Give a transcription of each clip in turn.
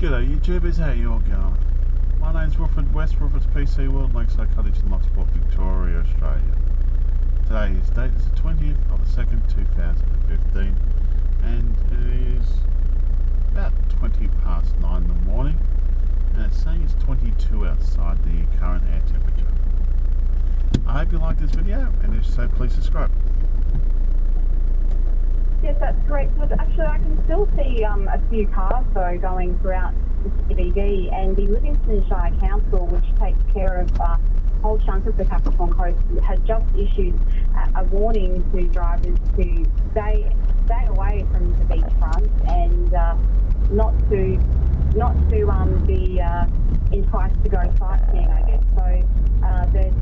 G'day YouTubers, how you all going? My name's Wilfred, West Wilfred's PC World, Lakeside Cottage in Loch Sport, Victoria, Australia. Today's date is the 20th of the 2nd, 2015, and it is about 20 past 9 in the morning, and it's saying it's 22 outside the current air temperature. I hope you like this video, and if so, please subscribe. Yes, that's correct. But actually, I can still see a few cars though going throughout the CBD, and the Livingston Shire Council, which takes care of a whole chunk of the Capricorn Coast, has just issued a warning to drivers to stay away from the beachfront and not to be enticed to go sightseeing, I guess. So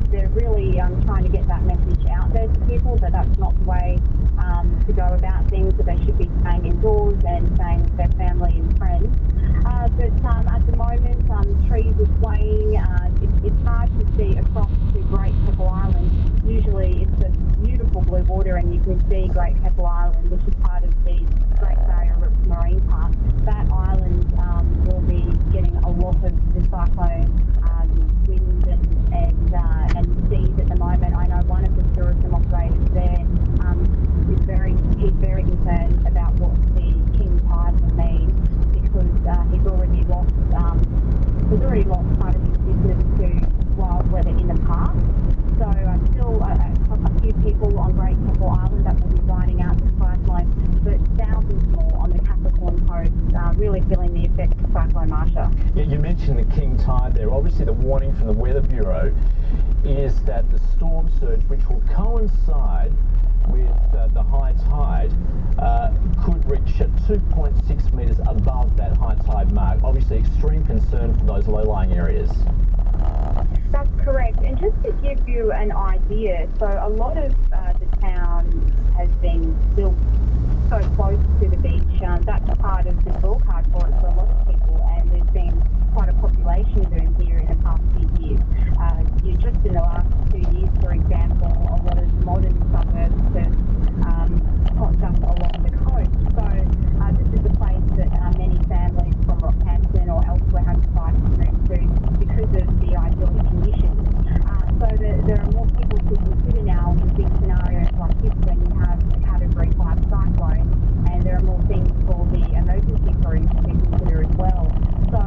they're really trying to get that message out there to people that that's not the way to go about things, that they should be staying indoors and staying with their family and friends. But at the moment, trees are swaying. It's hard to see across to Great Keppel Island. Usually it's a beautiful blue water and you can see Great Keppel Island, which is part of the Great Barrier Reef Marine Park. That island will be getting a lot of the cyclone wind and seas at the moment. I know one of the tourism operators there he's very concerned about what the king tide will mean, because he's already lost part of his business to wild weather in the past. So still a few people on Great Keppel Island that will be riding out the cyclone, but thousands more on the Capricorn Coast really feeling the effects of Cyclone Marsha. Yeah, you mentioned the king tide there. Obviously the warning from the Weather Bureau is that the storm surge, which will coincide with the high tide, could reach 2.6 metres above that high tide mark. Obviously extreme concern for those low-lying areas. That's correct. And just to give you an idea, so a lot of the town has been built so close to the beach. That's part of the draw card for it for a lot of people, and there's been quite a population boom here in the past few years. Just in the last 2 years, for example, a lot of modern suburbs have popped up along the coast. So this is a place that many families from Rockhampton or elsewhere have decided to move to because of the idyllic conditions. So there are more people to consider now in big scenarios like this when you have a Category 5 cyclone, and there are more things for the emergency crews to consider as well. So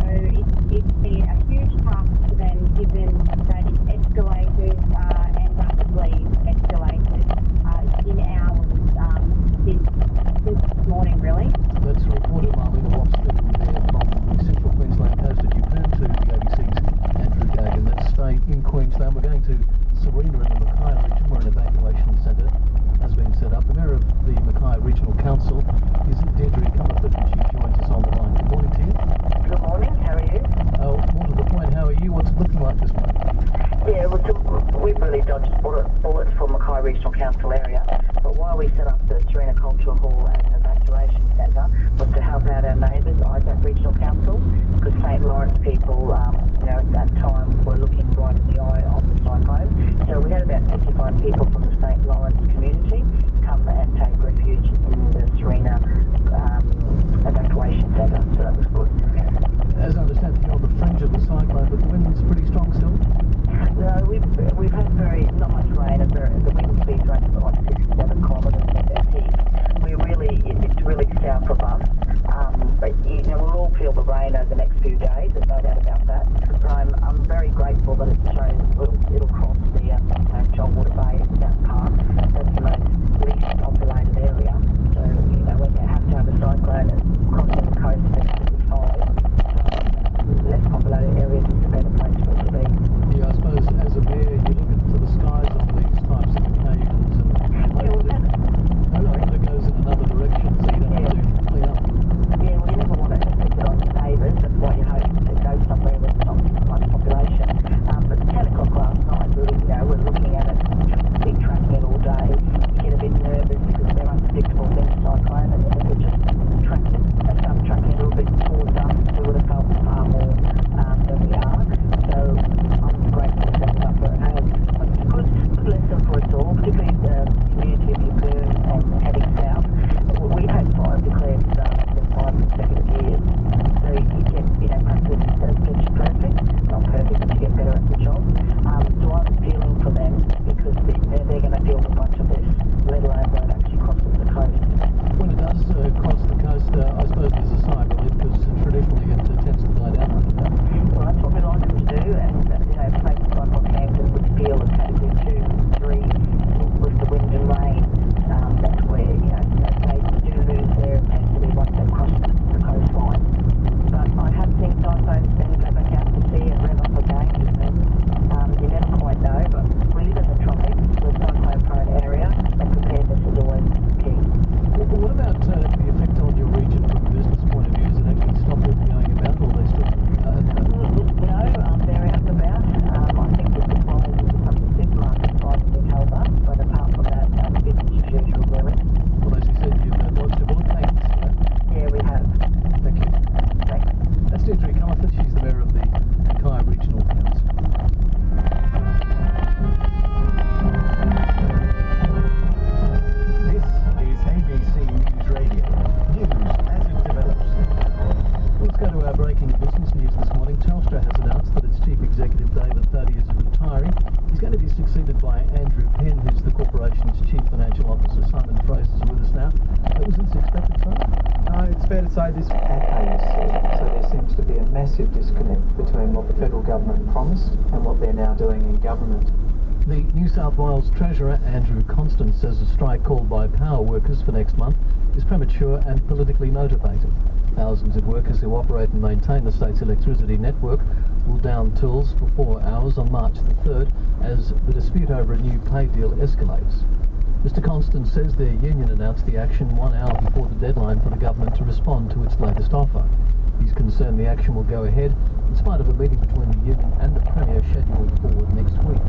it's been a huge task for them, given that it's escalated and rapidly escalated in hours since this morning, really. That's reporter Marlene Watson there from the Central Queensland coast. As you turn to the ABC's Andrew Gagan, let's stay in Queensland. We're going to Serena in the Mackay region, where an evacuation centre has been set up. The Mayor of the Mackay Regional Council is Deirdre Cumberford, and she joins us on the line. Good morning to you. Good morning, how are you? More to the point, how are you? What's it looking like this morning? Yeah, we've really dodged bullets for Mackay Regional Council area, but while we set up the Serena Cultural Hall as an evacuation centre was to help out our neighbours, Isaac Regional Council, because St Lawrence people, at that time were looking right in the eye of the cyclone. So we had about 55 people from the St Lawrence community come and take refuge in the Serena evacuation centre, so that was good. As I understand, you're on the fringe of the cyclone, but the wind's pretty strong still? No, we've had not much rain, and the wind speeds range of like 67 kilometres at peak. It's really south of us, but we'll all feel the rain over the next few days, there's no doubt about that. But I'm very grateful that it shows it'll cross the Shoalwater Bay South Park. That's the most least populated area. So when you have to have a cyclone crossing the coast next to the side, less populated areas is a better place for it to be. Yeah, I suppose as a mayor, you look into the skies on these types of occasions and hopefully it goes in another direction so you don't have to clean up. Yeah, well, you never want to affect it on your neighbours. That's why you hope it goes somewhere with not much population. But 10 o'clock last night, we're looking at it, big traffic Deirdre Comerford, she's the Mayor of the Mackay Regional Council. This is ABC News Radio. News as it develops. Well, let's go to our breaking business news this morning. Telstra has announced that its Chief Executive David Thaddy is retiring. He's going to be succeeded by Andrew Penn, who's the corporation's Chief Financial Officer. Simon Fraser's with us now. Was this expected, Simon? It's fair to say this campaign is so there seems to be a massive disconnect between what the federal government promised and what they're now doing in government. The New South Wales Treasurer Andrew Constant says a strike called by power workers for next month is premature and politically motivated. Thousands of workers who operate and maintain the state's electricity network will down tools for 4 hours on March the 3rd as the dispute over a new pay deal escalates. Mr Constant says their union announced the action 1 hour before the deadline for the government to respond to its latest offer. He's concerned the action will go ahead in spite of a meeting between the union and the Premier scheduled for next week.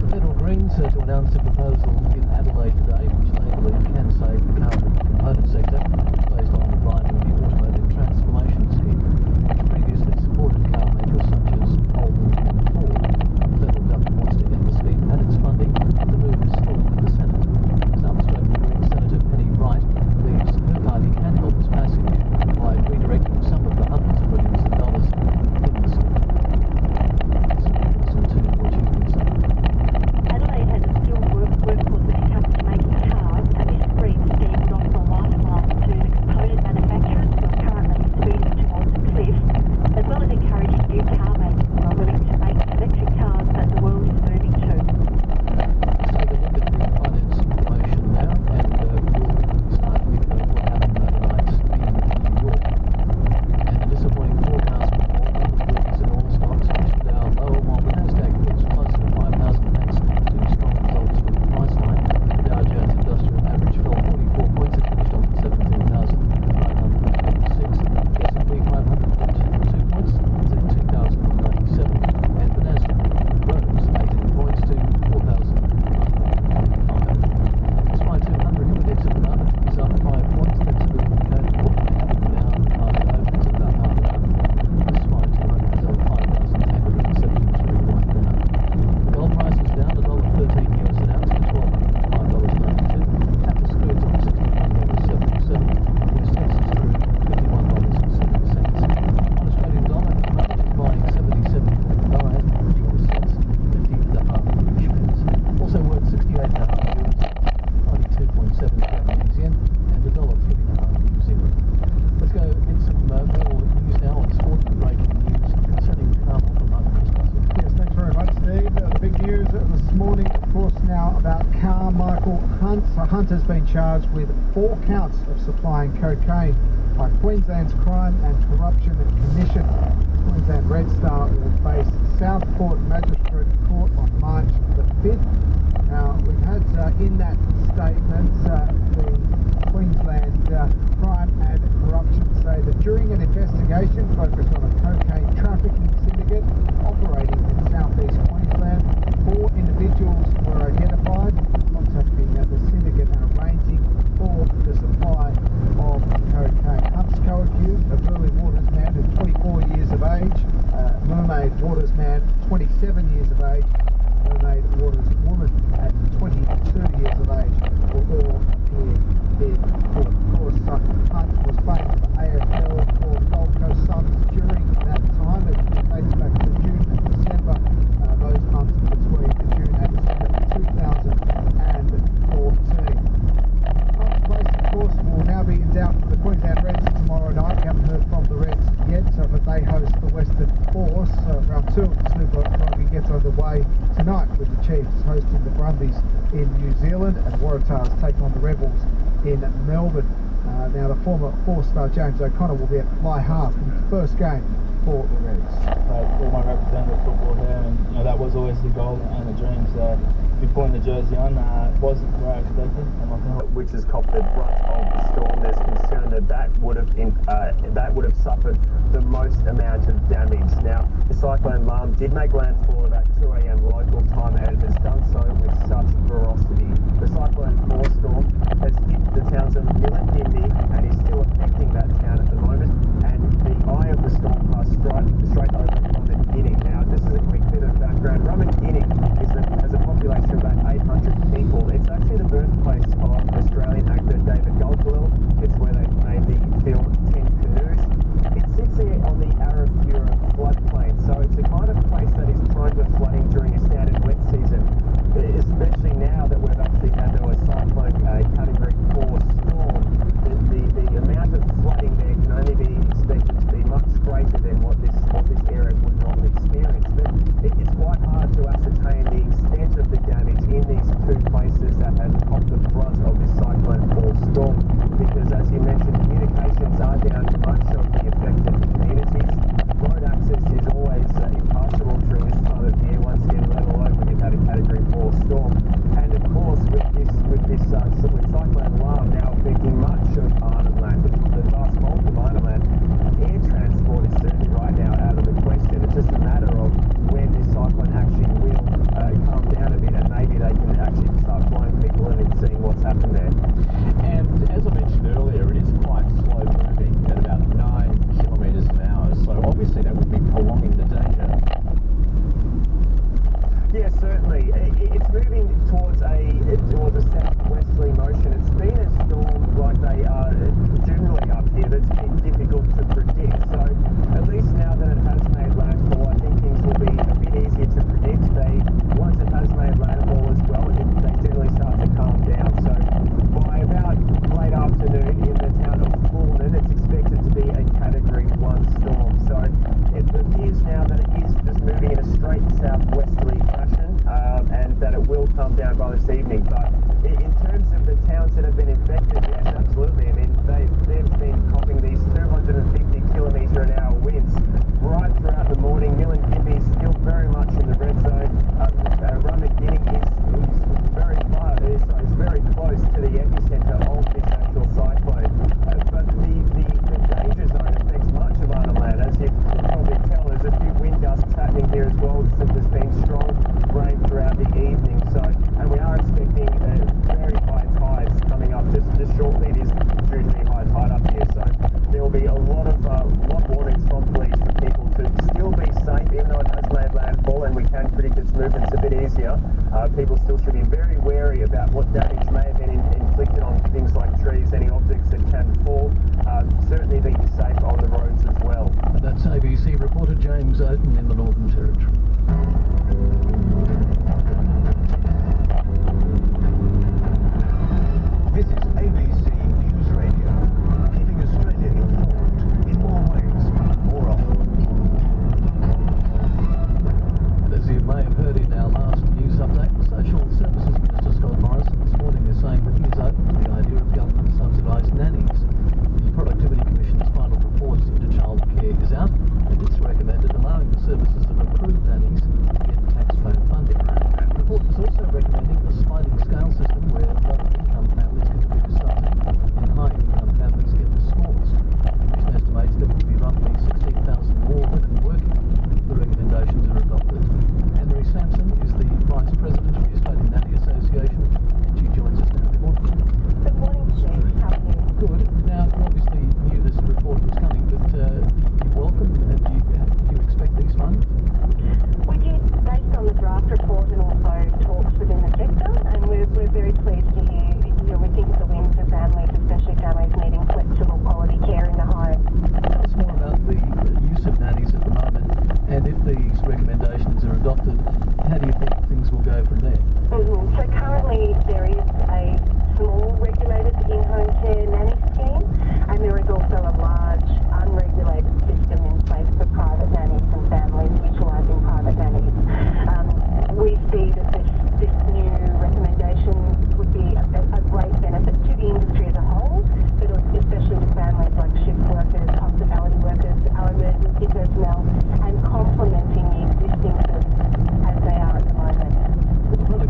The Federal Greens to announce a proposal in Adelaide today which they believe can save the carbon component sector based on reviving the automotive transformation scheme which previously supported car makers such as Holden and Ford. The federal government wants to end the scheme and its funding. The move is stalled in the Senate. South Australian Green Senator Penny Wright believes her party can help its passage by redirecting some of the hundreds of millions of dollars in the scheme. Listen to what you've been saying. Adelaide has a skilled workforce that comes to making cars, and this green scheme would offer a lifeline to the component manufacturers who are currently speeding towards the cliff, as well as encouraging new car makers who are willing to make electric cars that the world is moving to. Let's take a look at the finance information now, and we'll start with what happened overnight in New York. And a disappointing forecast for all workers in all stocks, which were down lower, while the Nasdaq was closer to 5,000 thanks to strong results with the price line. The Dow Jones Industrial Average fell 44 points and finished off at 17,556. The S&P 500 dropped 2 points to 2,097, and the Nasdaq rose 18 points to 4,125. The SPY 200 index at the moment is up 5 points. That's the indicator for down after opens at about half an hour. The SPY 200 is up 5,873 right now. Gold price is down $1.13 US an ounce to $1,205.92. Apple skirts on $61.77. West Texas through $21.70. On Australian dollar at the moment is buying 77.9 US cents, 50.5 British pence. Also worth 68.5 euros, 92.7 Japanese yen, and $1.50.5 New Zealand. Let's go get some more news now on sport and breaking news concerning Carmel from Christmas. Yes, thanks very much, Steve. The big news this morning, of course, now about Carmichael Hunt. So Hunt has been charged with 4 counts of supplying cocaine by Queensland's Crime and Corruption Commission. Queensland Red Star will face Southport Magistrate Court on March the 5th. Now, we've had in that statement the Queensland Crime and Corruption say that during an investigation focused on a cocaine trafficking syndicate operating in southeast Queensland, 4 individuals were identified contacting the syndicate and arranging for the supply of cocaine. Hunt's co-accused, a Burley Waters man who's 24 years of age, Mermaid Waters man, 27 years of age, Mermaid Waters woman at 22 years of age, were all appeared in court. Of course, Hunt was playing for AFL for Gold Coast Suns during that time. It dates back to June and December, those months between June and December 2014. Hunt's place, of course, will now be in doubt for the Queensland Reds tomorrow night. We haven't heard from the Reds yet, but they host the Western Force. Round 2 of the Super Rugby gets underway tonight with the Chiefs hosting the Brumbies in New Zealand and Waratahs take on the Rebels in Melbourne. Now the former 4-star James O'Connor will be at fly half in his first game for the Reds. Played all my representative football there, and that was always the goal and the dream. So be putting the jersey on wasn't where I expected. Which has copped the brunt of the storm. There's concern that that would have suffered the most amount of damage. Now, the cyclone Lam did make landfall at 2 a.m. local time, and it has done so with such ferocity. The cyclone force storm has hit the towns of Millen, Nimby, and is still affecting that town at the moment. And the eye of the storm passed straight over Rummagginning. Now, this is a quick bit of background. Rummagginning has a population of about 800 people. It's actually the birthplace of Australian actor David Goldwell. It's where they made the film 10 Canoes. It sits there on the Arafura floodplain, so it's the kind of place that is prone to flooding during a standard wet season, especially now that we've actually had a cyclone category 4 storm. The amount of flooding there can only be expected to be much greater than what this area would normally experience. But it's quite hard to ascertain the extent of the damage in these two places that have copped the brunt of this cyclone 4 storm, because as you mentioned, communications are down to much of the affected communities. Road access is always impassable during this time of year, once again, let alone when you've had a category 4 storm. And of course, with cyclone alarm now affecting much of Arnhem Land, the vast bulk of Arnhem Land, air transport is certainly right now out of the question. It's just a matter of when this cyclone actually will calm down a bit, and maybe they can actually start flying people in and seeing what's happened there. And as I mentioned earlier, it is quite slow moving at about 9 kilometres an hour, so obviously that would be prolonging the danger. Yes, certainly. It's moving towards a southwesterly motion. It's been a storm like they are generally up here that's been difficult to predict. So at least now that it has made landfall, I think things will be a bit easier to predict. Once it has made landfall as well, they generally start to calm down. So by about late afternoon in the town of Fulton, it's expected to be a category 1 storm. So it appears now that it is just moving in a straight southwesterly fashion, and that it will come down by this evening. But in terms of the towns that have been affected, yes, absolutely. I mean, they've been copping these 250 kilometre an hour winds right throughout the morning. Milingimby is still very much in the red zone. Rummagginning is very far, it's very close to the epicentre of this actual cyclone. But the danger zone affects much of Arnhem Land. As you can probably tell, there's a few wind gusts happening here as well. There's been strong rain throughout the evening, and we are expecting very high tides coming up just shortly. It is due to be high tide up here, so there will be a lot of warnings from police for people to still be safe, even though it has made landfall and we can predict its movements a bit easier. People still should be very wary about what damage may have been inflicted on things like trees, any objects that can fall. Certainly be safe on the roads as well. That's ABC reporter James Oden in the Northern Territory. This is ABC News Radio, keeping Australia informed in more ways, more often. As you may have heard in our last news update, Social Services Minister Scott Morrison this morning is saying that he is open to the idea of government subsidised nannies. The Productivity Commission's final report into childcare is out, and it's recommended allowing the services of approved nannies to get taxpayer funding. The report is also recommending a sliding scale system where low-income families get the biggest subsidy and high-income families get the smallest. The Commission estimates there will be roughly 16,000 more women working if the recommendations are adopted. Henry Sampson is the Vice President of the Australian Nanny Association, and she joins us now. Good morning. Good morning, Steve. How are you? Good. Now, you obviously knew this report was coming, but you welcome and do you expect these funds? We did, based on the draft report and also talks within the sector, and we're very pleased to hear we think it's a win for families, especially families needing flexible quality care in the home. Tell us more about the use of nannies at the moment, and if these recommendations are adopted, how do you think things will go from there? So currently there is a small regulated in-home care nanny scheme, and there is also a large unregulated system in place for private nannies and families utilising private nannies. We see that this new recommendation would be a great benefit to the industry as a whole, but especially to families like shift workers, hospitality workers, our emergency personnel, and complementing the existing services as they are at the moment. Well,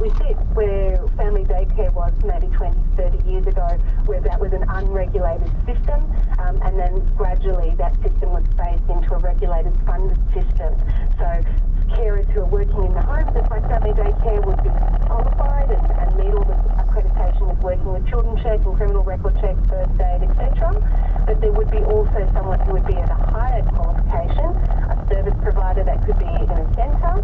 we sit where family daycare was maybe 20, 30 years ago, where that was an unregulated system, and then gradually that system was phased into a regulated funded system. So carers who are working in the home, just like family daycare, would be qualified and meet all the accreditation with working with children check and criminal record check, first aid, etc. But there would be also someone who would be at a higher qualification, a service provider that could be in a centre,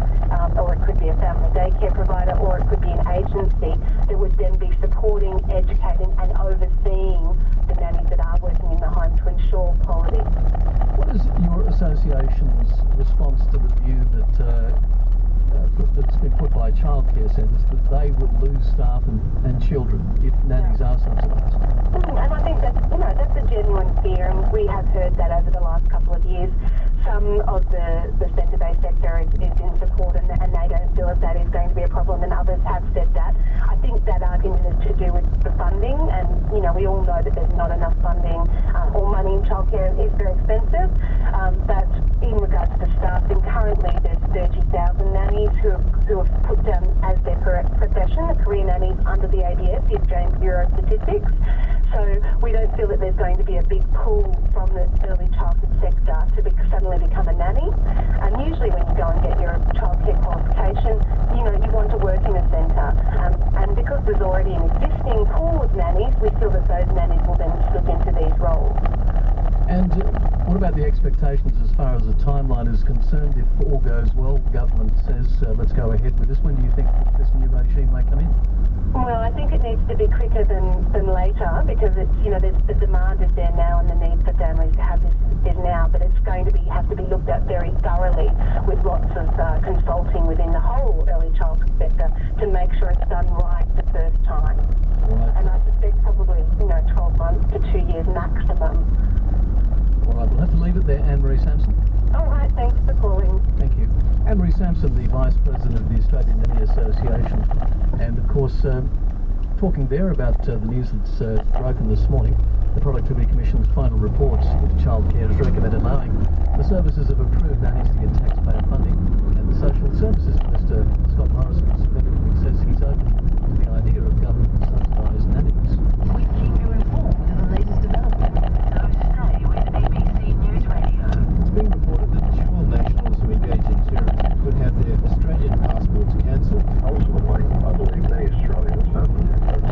or it could be a family daycare provider, or it could be an agency that would then be supporting, educating and overseeing the nannies that are working in the home to ensure quality. What is your association's response to the view that that's been put by childcare centres that they will lose staff and children if nannies are subsidised? And I think that's a genuine fear, and we have heard that over the last couple of years. Some of the centre-based sector is in support, and they don't feel that that is going to be a problem, and others have said that. I think that argument is to do with the funding, and we all know that there's not enough funding or money in childcare is very expensive. But in regards to staffing, currently there's 30,000 nannies who have put down as their profession, the career nannies, under the ABS, the Australian Bureau of Statistics. So we don't feel that there's going to be a big pull from the early childhood sector to suddenly become a nanny. And usually when you go and get your childcare qualification, you want to work in a centre. And because there's already an existing pool of nannies, we feel that those nannies will then slip into these roles. And what about the expectations as far as the timeline is concerned? If all goes well, the government says, let's go ahead with this. When do you think that this new regime may come in? Well, I think it needs to be quicker than later, because it's the demand is there now and the need for families to have this is now, but it's going to have to be looked at very thoroughly with lots of consulting within the whole early childhood sector to make sure it's done right the first time. Right. And I suspect probably 12 months to 2 years maximum. All right, we'll have to leave it there. Anne-Marie Sampson. All right, thanks for calling. Thank you. Anne-Marie Sampson, the Vice President of the Australian Nanny Association, and of course talking there about the news that's broken this morning. The Productivity Commission's final report into childcare has recommended allowing the services of approved nannies to get taxpayer funding, and the Social Services Minister, Scott Morrison, significantly says he's open to the idea of government subsidised nannies. We keep you informed of the latest developments, so stay with ABC News Radio. It's been reported that dual nationals who engage in terrorism could have their Australian passports cancelled. Ultimately, I believe many Australians have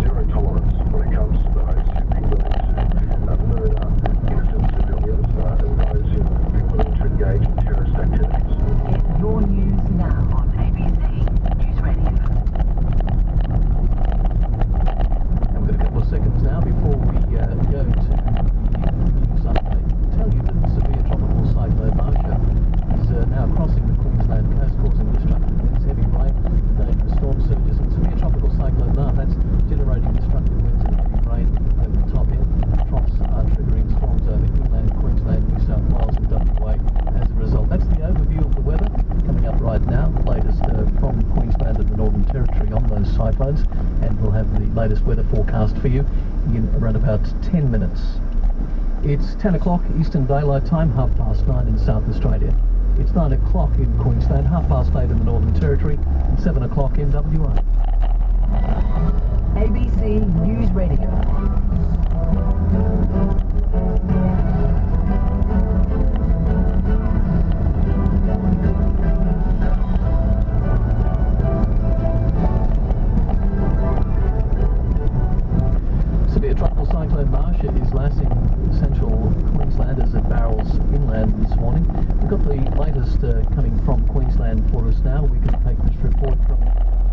zero tolerance when it comes to those who be willing to murder innocent civilians and those who be willing to engage in terrorist activities. Get your news now on ABC News Radio. And we've got a couple of seconds now before we go to the news update. Tell you that severe tropical cyclone Marcia is now crossing the Queensland coast, causing destructive winds, heavy rain, dangerous storm surges, and severe tropical cyclone Marcia that's generating destructive winds and heavy rain over the top end. Troughs are triggering storms over inland Queensland, New South Wales and WA as a result. That's the overview of the weather coming up right now. The latest from Queensland and the Northern Territory on those cyclones, and we'll have the latest weather forecast for you in around about 10 minutes. It's 10 o'clock Eastern Daylight Time, 9:30 in South Australia. It's 9 o'clock in Queensland, 8:30 in the Northern Territory, and 7 o'clock in WA. ABC News Radio. Severe tropical cyclone Marcia is lasting central Queensland as it barrels inland this morning. We've got the latest coming from Queensland for us now. We can take this report from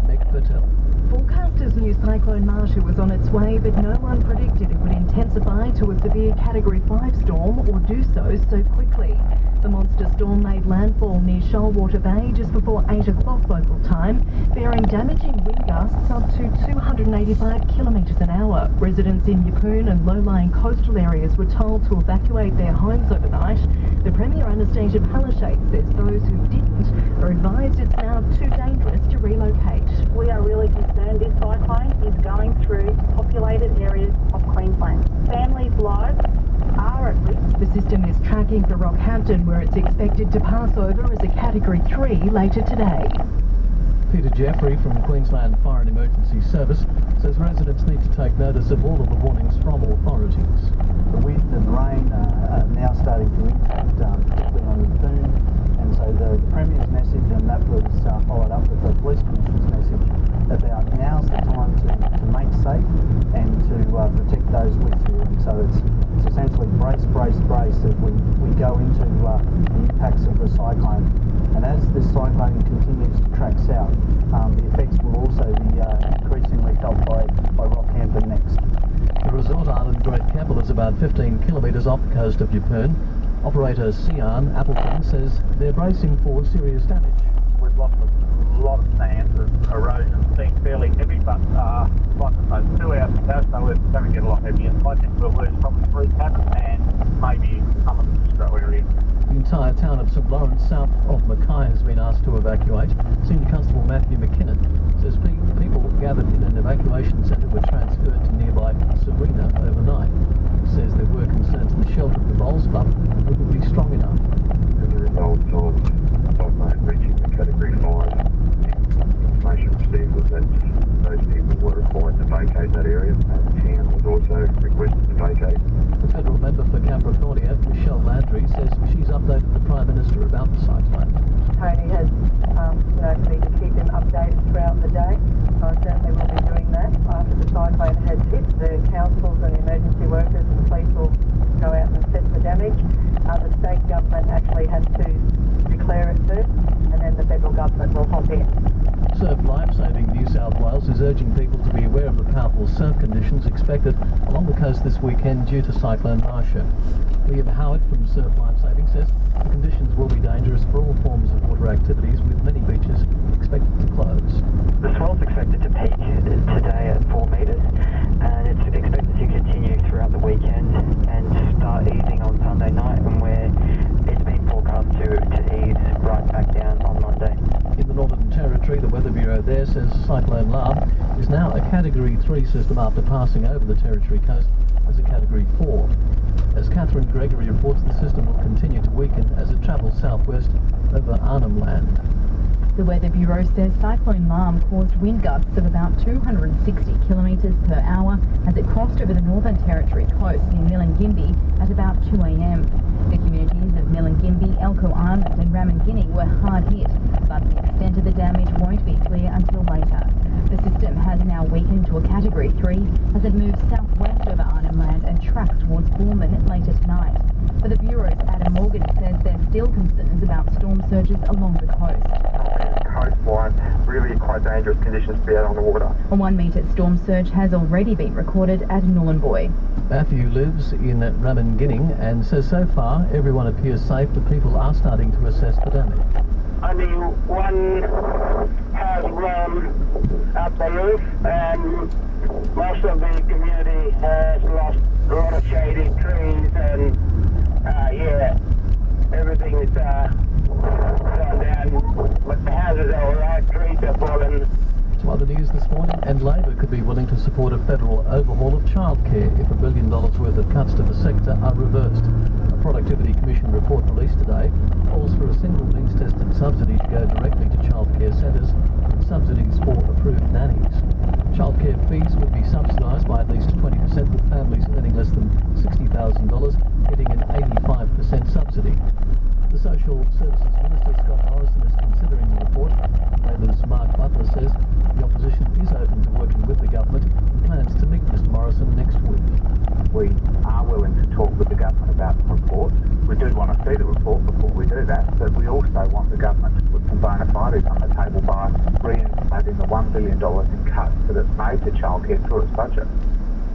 Meg Patel. Forecasters knew Cyclone Marcia was on its way, but no one predicted it would intensify to a severe Category 5 storm or do so quickly. The monster storm made landfall near Shoalwater Bay just before 8 o'clock local time, bearing damaging wind gusts up to 285 kilometres an hour. Residents in Yeppoon and low-lying coastal areas were told to evacuate their homes overnight. The Premier Anastasia Palaszczuk says those who didn't are advised it's now too dangerous to relocate. We are really concerned this cyclone is going through populated areas of Queensland. Families' lives are at risk. The system is tracking for Rockhampton, where it's expected to pass over as a Category 3 later today. Peter Jeffrey from Queensland Fire and Emergency Service says residents need to take notice of all of the warnings from authorities. The wind and rain are now starting to impact, particularly on Yeppoon, and so the Premier's message, and that was followed up with the Police Commissioner's message about now's the time to make safe and to protect those with you. And so it's essentially brace, brace, brace as we go into the impacts of the cyclone. And as this cyclone continues to track south, the effects will also be increasingly felt by Rockhampton next. The resort island Great Keppel is about 15 kilometres off the coast of Yeppoon. Operator Sian Appleton says they're bracing for serious damage. We've lost a lot of sand. The erosion's been fairly heavy, but like I say, 2 hours ago, so it's going to get a lot heavier. I think we'll lose probably 3 cabins and maybe some of the Stro area. The entire town of St Lawrence, south of Mackay, has been asked to evacuate. Senior Constable Matthew McKinnon says people gathered in an evacuation centre were transferred to nearby Serena overnight. He says there were concerns the shelter of the Rolls Club wouldn't be strong enough. As a result of cyclone reaching the Category 5, the information received was that those people were required to vacate that area, and the town was also requested to vacate. The federal member for Capricornia, Michelle Landry, says she's updated the Prime Minister about the cyclone. Tony has, for me to keep him updated throughout the day. So I certainly will be doing that. After the cyclone has hit, the councils and the emergency workers and police will go out and assess the damage. The state government actually has to declare it first, and then the federal government will hop in. Surf Lifesaving New South Wales is urging people to be aware of the powerful surf conditions expected along the coast this weekend due to Cyclone Marcia. Liam Howard from Surf Lifesaving says the conditions will be dangerous for all forms of water activities, with many beaches expected to close. The swell's expected to peak today at 4 metres, and it's expected to continue throughout the weekend and start easing on Sunday night, and where it's been forecast to ease right back down on Monday. In the Northern Territory, the Weather Bureau there says Cyclone Lam is now a Category 3 system after passing over the Territory coast as a Category 4. As Catherine Gregory reports, the system will continue to weaken as it travels southwest over Arnhem Land. The Weather Bureau says Cyclone Lam caused wind gusts of about 260 kilometres per hour as it crossed over the Northern Territory coast near Milingimbi at about 2 a.m. The communities of Milingimbi, Elcho Island and Ramangini were hard hit, but the extent of the damage won't be clear until later. The system has now weakened to a Category 3 as it moves southwest over Arnhem Land and tracks towards Bournemouth later tonight. But the Bureau's Adam Morgan says there's still concerns about storm surges along the coast. Coastline, really quite dangerous conditions to be out on the water. A 1 metre storm surge has already been recorded at Nhulunbuy. Matthew lives in Ramangini and says so far everyone appears safe, but people are starting to assess the damage. Only one has run up the roof, and most of the community has lost a lot of shady trees, and everything's gone down. But the houses are alright, trees are fallen. To other news this morning, and Labor could be willing to support a federal overhaul of childcare if $1 billion worth of cuts to the sector are reversed. A Productivity Commission report released today calls for a single means-tested subsidy to go directly to childcare centres and subsidies for approved nannies. Childcare fees would be subsidised by at least 20%, with families earning less than $60,000 getting an 85% subsidy. The Social Services Minister Scott Morrison is considering the report. Labor's Mark Butler says the opposition is open to working with the government and plans to meet Mr Morrison next week. We are willing to talk with the government about the report. We do want to see the report before we do that, but we also want the government to put some bona fides on the table by reinstating the $1 billion in cuts that it's made to childcare through its budget.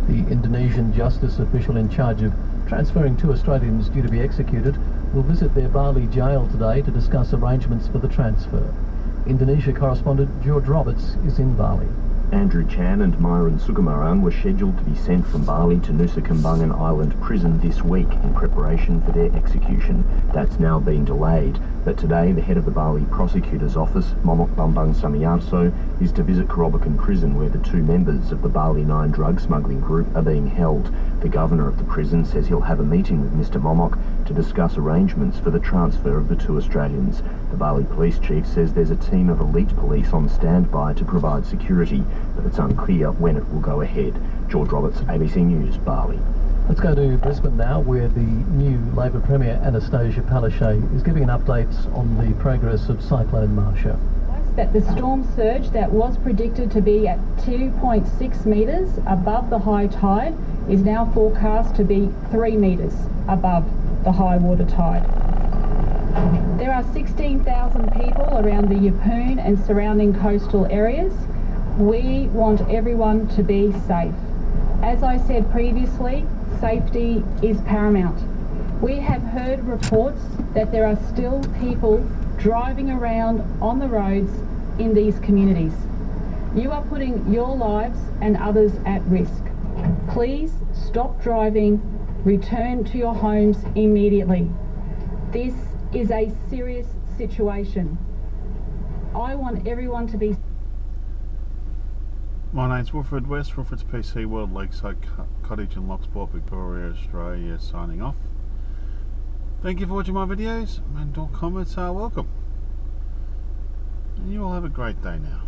The Indonesian justice official in charge of transferring 2 Australians due to be executed will visit their Bali jail today to discuss arrangements for the transfer. Indonesia correspondent George Roberts is in Bali. Andrew Chan and Myron Sukumaran were scheduled to be sent from Bali to Nusa Kambangan Island prison this week in preparation for their execution. That's now been delayed. that today the head of the Bali Prosecutor's Office, Momok Bambang Samiarso, is to visit Kerobokan Prison where the 2 members of the Bali 9 drug smuggling group are being held. The governor of the prison says he'll have a meeting with Mr Momok to discuss arrangements for the transfer of the 2 Australians. The Bali police chief says there's a team of elite police on standby to provide security, but it's unclear when it will go ahead. George Roberts, ABC News, Bali. Let's go to Brisbane now, where the new Labor Premier Anastasia Palaszczuk is giving an update on the progress of Cyclone Marcia. That the storm surge that was predicted to be at 2.6 metres above the high tide is now forecast to be 3 metres above the high water tide. There are 16,000 people around the Yeppoon and surrounding coastal areas. We want everyone to be safe. As I said previously, safety is paramount. We have heard reports that there are still people driving around on the roads in these communities. You are putting your lives and others at risk. Please stop driving, return to your homes immediately. This is a serious situation. I want everyone to be... My name's Wilfred West, Wilfred's PC World, Lakeside Cottage in Loch Sport, Victoria, Australia, signing off. Thank you for watching my videos, and all comments are welcome. And you all have a great day now.